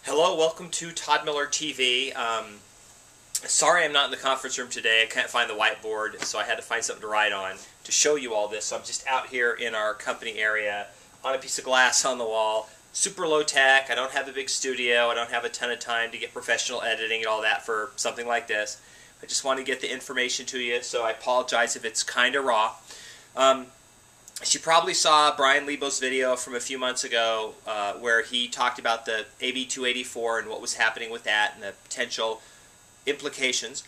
Hello, welcome to Todd Miller TV. Sorry I'm not in the conference room today. I can't find the whiteboard, so I had to find something to write on to show you all this. So I'm just out here in our company area on a piece of glass on the wall. Super low tech. I don't have a big studio. I don't have a ton of time to get professional editing and all that for something like this. I just want to get the information to you, so I apologize if it's kind of raw. You probably saw Brian Lebo's video from a few months ago where he talked about the AB-284 and what was happening with that and the potential implications.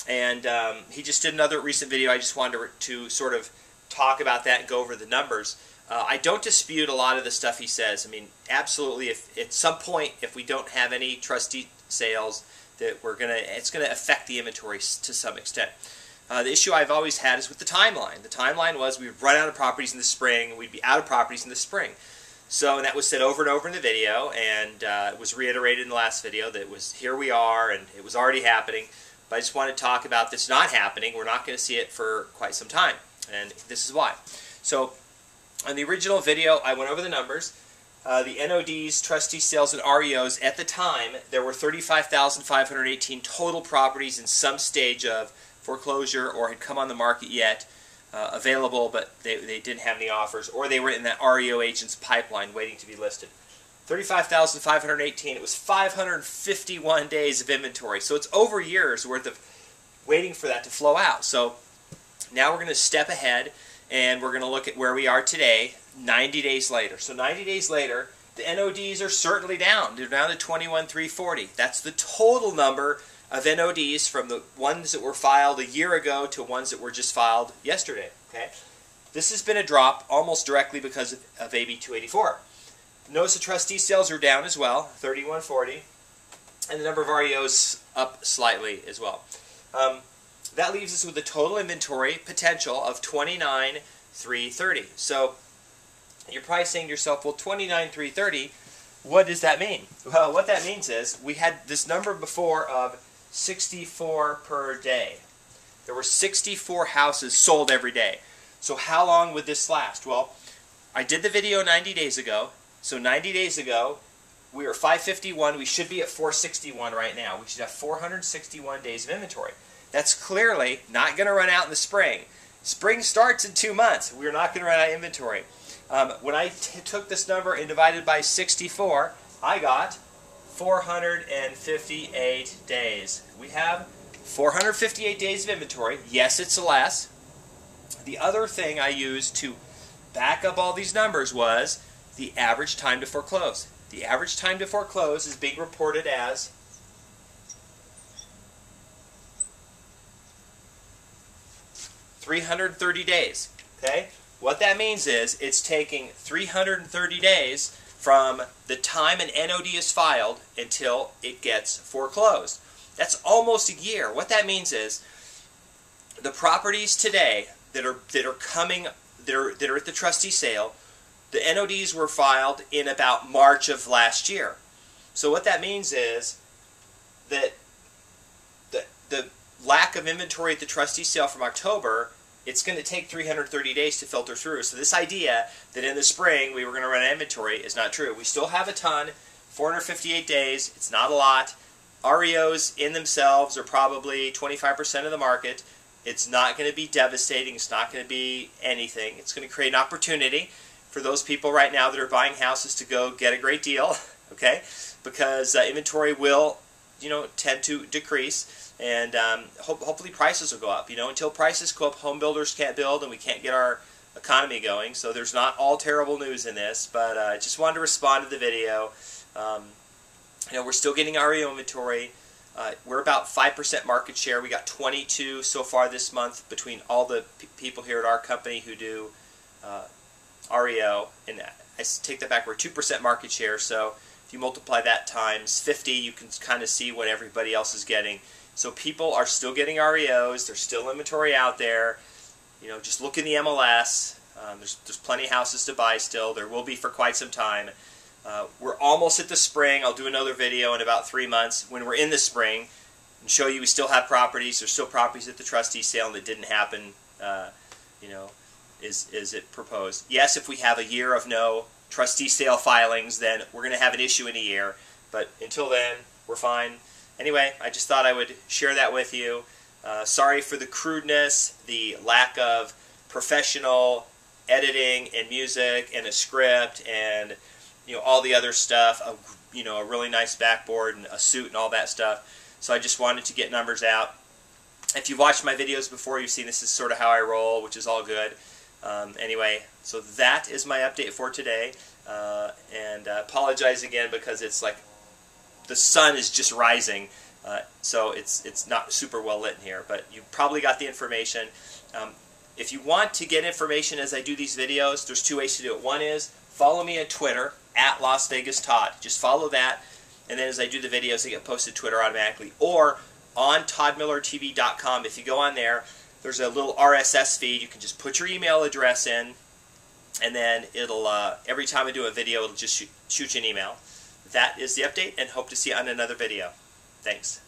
And he just did another recent video. I just wanted to sort of talk about that and go over the numbers. I don't dispute a lot of the stuff he says. I mean, absolutely, if at some point, if we don't have any trustee sales, that it's gonna affect the inventory to some extent. The issue I've always had is with the timeline. The timeline was we would run out of properties in the spring, we'd be out of properties in the spring. So, and that was said over and over in the video, and it was reiterated in the last video that it was here we are, and it was already happening. But I just want to talk about this not happening. We're not going to see it for quite some time, and this is why. So, on the original video, I went over the numbers. The NODs, trustee sales, and REOs, at the time, there were 35,518 total properties in some stage of foreclosure or had come on the market yet, available, but they didn't have any offers, or they were in that REO agent's pipeline waiting to be listed. 35,518, it was 551 days of inventory. So it's over years worth of waiting for that to flow out. So now we're going to step ahead and we're going to look at where we are today, 90 days later. So 90 days later, the NODs are certainly down. They're down to 21,340. That's the total number of NODs from the ones that were filed a year ago to ones that were just filed yesterday. Okay, this has been a drop almost directly because of AB-284. Notice the trustee sales are down as well, 3,140, and the number of REOs up slightly as well. That leaves us with a total inventory potential of 29,330. So you're probably saying to yourself, well, 29,330, what does that mean? Well, what that means is we had this number before of 64 per day. There were 64 houses sold every day. So how long would this last? Well, I did the video 90 days ago. So 90 days ago, we were 551. We should be at 461 right now. We should have 461 days of inventory. That's clearly not going to run out in the spring. Spring starts in 2 months. We're not going to run out of inventory. When I took this number and divided by 64, I got 458 days. We have 458 days of inventory. Yes, it's less. The other thing I used to back up all these numbers was the average time to foreclose. The average time to foreclose is being reported as 330 days. Okay? What that means is it's taking 330 days from the time an NOD is filed until it gets foreclosed. That's almost a year. What that means is the properties today that are at the trustee sale, the NODs were filed in about March of last year. So what that means is that the lack of inventory at the trustee sale from October, it's going to take 330 days to filter through. So this idea that in the spring we were going to run out of inventory is not true. We still have a ton, 458 days. It's not a lot. REOs in themselves are probably 25% of the market. It's not going to be devastating. It's not going to be anything. It's going to create an opportunity for those people right now that are buying houses to go get a great deal, okay? Because inventory will, tend to decrease, and hopefully prices will go up. Until prices go up, home builders can't build, and we can't get our economy going. So there's not all terrible news in this, but I just wanted to respond to the video. We're still getting REO inventory. We're about 5% market share. We got 22 so far this month between all the people here at our company who do REO, and I take that back, we're 2% market share, so if you multiply that times 50, you can kind of see what everybody else is getting. So people are still getting REOs, there's still inventory out there. Just look in the MLS, there's plenty of houses to buy still, there will be for quite some time. We're almost at the spring. I'll do another video in about 3 months when we're in the spring and show you we still have properties. There's still properties at the trustee sale that didn't happen, is it proposed. Yes, if we have a year of no trustee sale filings, then we're going to have an issue in a year. But until then, we're fine. Anyway, I just thought I would share that with you. Sorry for the crudeness, the lack of professional editing and music and a script and all the other stuff. A really nice backboard and a suit and all that stuff. So I just wanted to get numbers out. If you've watched my videos before, you've seen this is sort of how I roll, which is all good. Anyway, so that is my update for today. And apologize again because it's like the sun is just rising, so it's not super well lit in here. But you probably got the information. If you want to get information as I do these videos, there's two ways to do it. One is follow me on Twitter at Las Vegas Todd. Just follow that, and then as I do the videos, they get posted to Twitter automatically. Or on toddmillertv.com, if you go on there, there's a little RSS feed. You can just put your email address in, and then it'll every time I do a video, it'll just shoot you an email. That is the update, and hope to see you on another video. Thanks.